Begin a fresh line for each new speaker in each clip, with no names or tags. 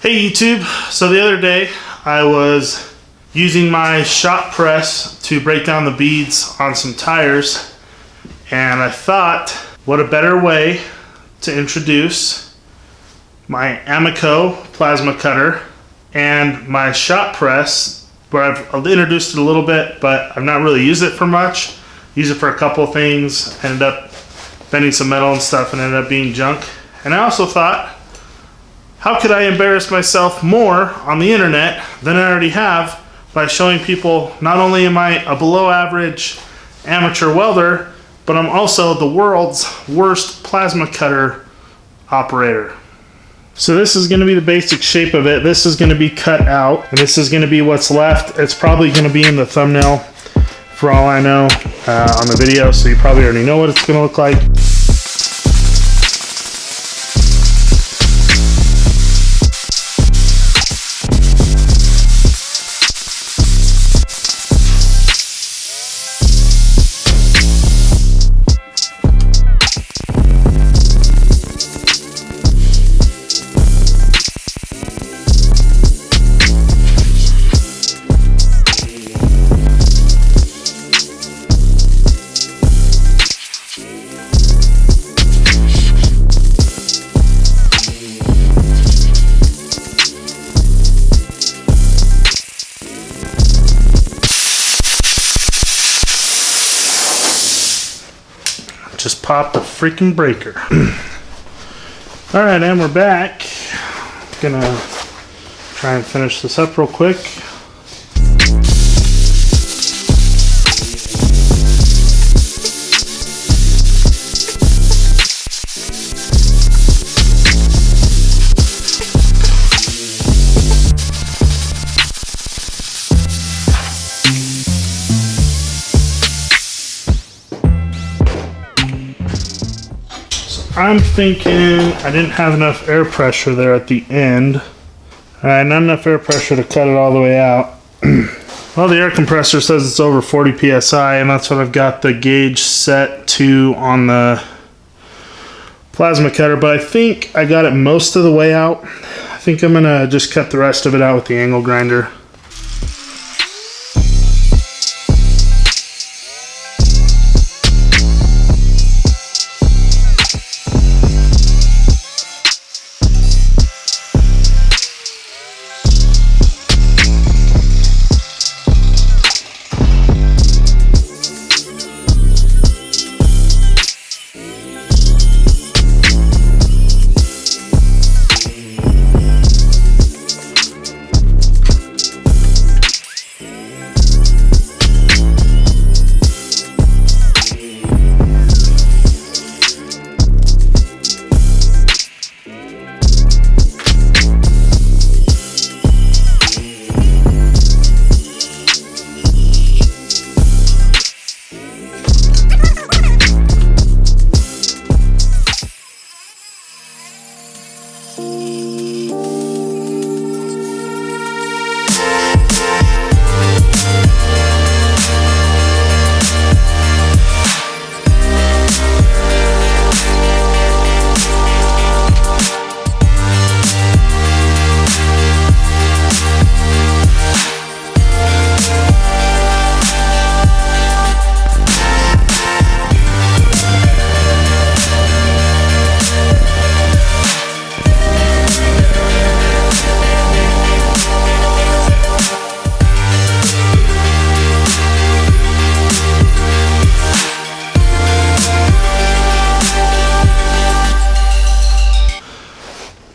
Hey YouTube, so the other day I was using my shop press to break down the beads on some tires, and I thought, what a better way to introduce my Amico plasma cutter and my shop press, where I've introduced it a little bit, but I've not really used it for much. Used it for a couple of things, ended up bending some metal and stuff and ended up being junk. And I also thought, how could I embarrass myself more on the internet than I already have by showing people not only am I a below average amateur welder, but I'm also the world's worst plasma cutter operator. So this is going to be the basic shape of it. This is going to be cut out, and this is going to be what's left. It's probably going to be in the thumbnail for all I know on the video, so you probably already know what it's going to look like. Just popped a freaking breaker. Alright, and we're back. Gonna try and finish this up real quick. I'm thinking I didn't have enough air pressure there at the end. Alright, not enough air pressure to cut it all the way out. Well, the air compressor says it's over 40 psi, and that's what I've got the gauge set to on the plasma cutter, but I think I got it most of the way out. I think I'm gonna just cut the rest of it out with the angle grinder.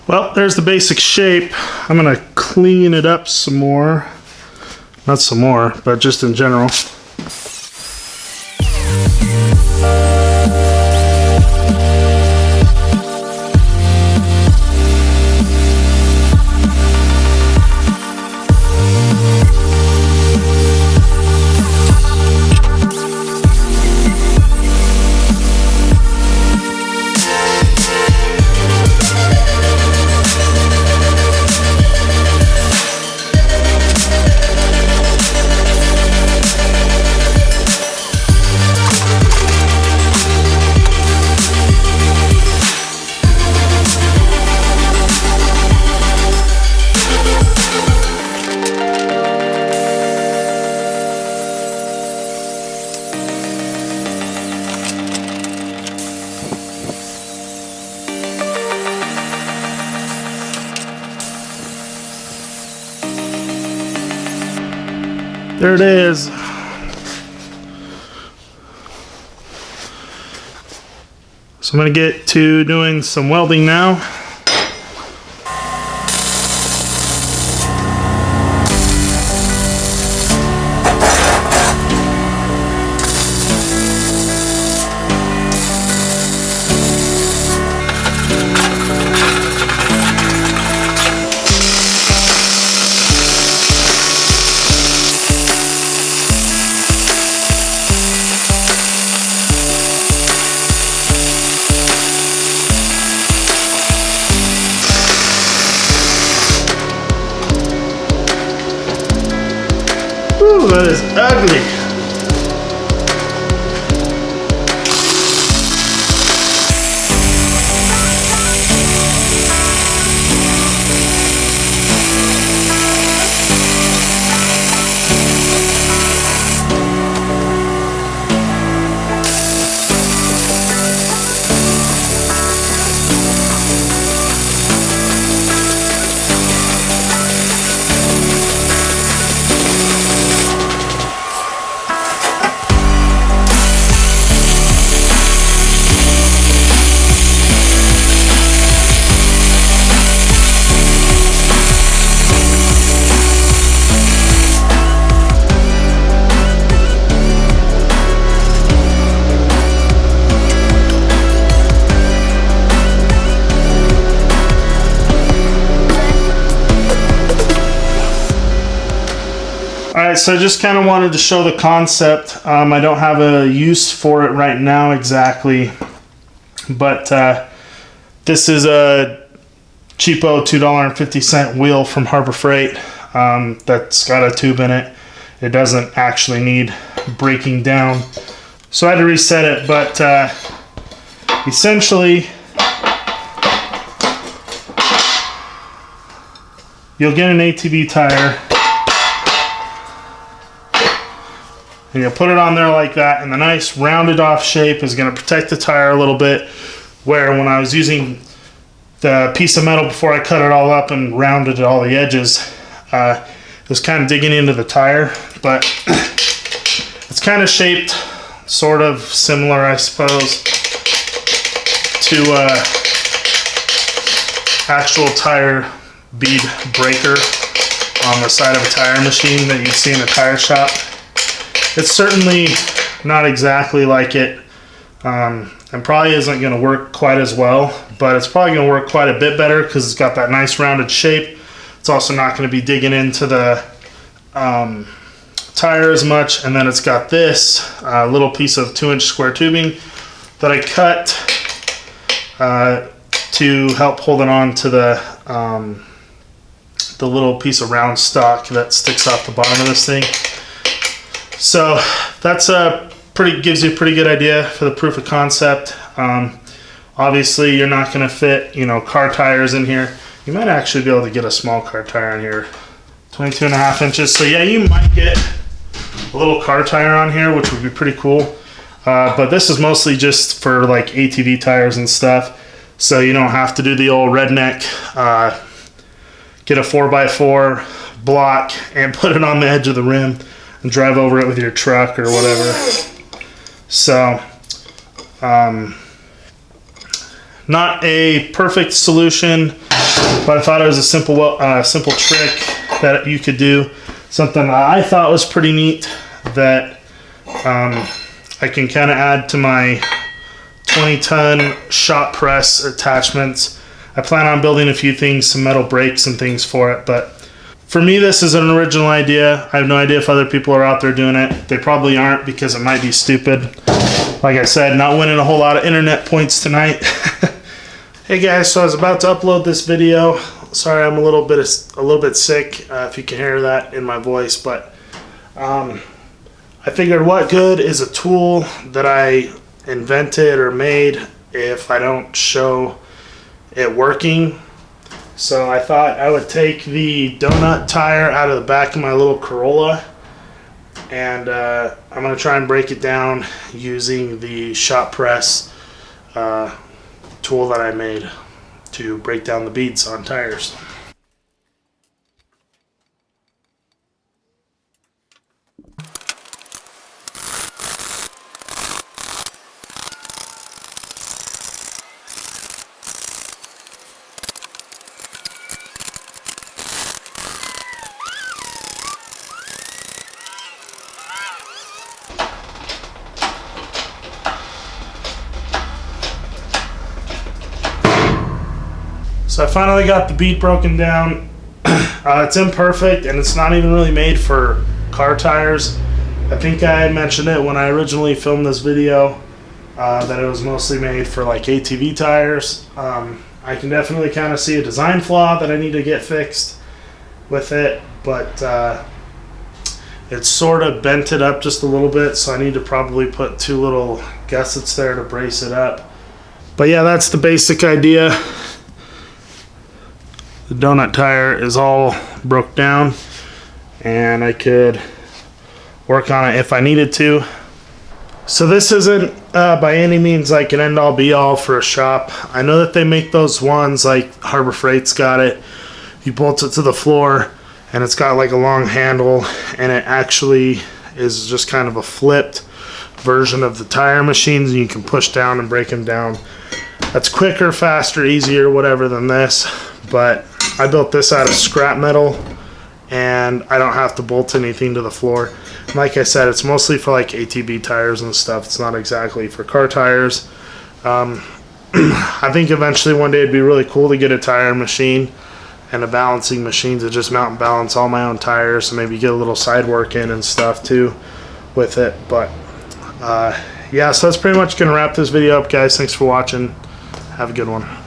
Well, there's the basic shape. I'm gonna clean it up some more. Not some more, but just in general. There it is. So I'm going to get to doing some welding now. Ooh, that is ugly. Alright, so I just kind of wanted to show the concept. I don't have a use for it right now exactly, but this is a cheapo $2.50 wheel from Harbor Freight that's got a tube in it. It doesn't actually need breaking down, so I had to reset it, but essentially you'll get an ATV tire and you'll put it on there like that, and the nice rounded off shape is going to protect the tire a little bit, where when I was using the piece of metal before I cut it all up and rounded all the edges, it was kind of digging into the tire, but it's kind of shaped sort of similar, I suppose, to actual tire bead breaker on the side of a tire machine that you see in a tire shop. It's certainly not exactly like it, and probably isn't going to work quite as well, but it's probably going to work quite a bit better because it's got that nice rounded shape. It's also not going to be digging into the tire as much, and then it's got this little piece of 2-inch square tubing that I cut to help hold it on to the little piece of round stock that sticks off the bottom of this thing. So that's gives you a pretty good idea for the proof of concept. Obviously you're not going to fit, car tires in here. You might actually be able to get a small car tire in here, 22.5 inches. So yeah, you might get a little car tire on here, which would be pretty cool. But this is mostly just for like ATV tires and stuff. So you don't have to do the old redneck, get a 4x4 block and put it on the edge of the rim and drive over it with your truck or whatever. So, not a perfect solution, but I thought it was a simple trick that you could do. Something I thought was pretty neat that I can kind of add to my 20-ton shop press attachments. I plan on building a few things, some metal brakes and things for it, but for me, this is an original idea. I have no idea if other people are out there doing it. They probably aren't because it might be stupid. Like I said, not winning a whole lot of internet points tonight. Hey guys, so I was about to upload this video. Sorry, I'm a little bit sick, if you can hear that in my voice, but I figured what good is a tool that I invented or made if I don't show it working. So I thought I would take the donut tire out of the back of my little Corolla, and I'm going to try and break it down using the shop press tool that I made to break down the beads on tires. So I finally got the bead broken down. It's imperfect and it's not even really made for car tires. I think I had mentioned it when I originally filmed this video, that it was mostly made for like ATV tires. I can definitely kind of see a design flaw that I need to get fixed with it, but it's sort of bent it up just a little bit, so I need to probably put 2 little gussets there to brace it up. But yeah, that's the basic idea. The donut tire is all broke down and I could work on it if I needed to. So this isn't by any means like an end-all be-all for a shop. I know that they make those ones, like Harbor Freight's got it. You bolt it to the floor and it's got like a long handle, and it actually is just kind of a flipped version of the tire machines, and you can push down and break them down. That's quicker, faster, easier, whatever than this, but I built this out of scrap metal and I don't have to bolt anything to the floor. And like I said, it's mostly for like ATV tires and stuff. It's not exactly for car tires. I think eventually one day it'd be really cool to get a tire machine and a balancing machine to just mount and balance all my own tires, and maybe get a little side work in and stuff too with it. But yeah, so that's pretty much gonna wrap this video up, guys. Thanks for watching. Have a good one.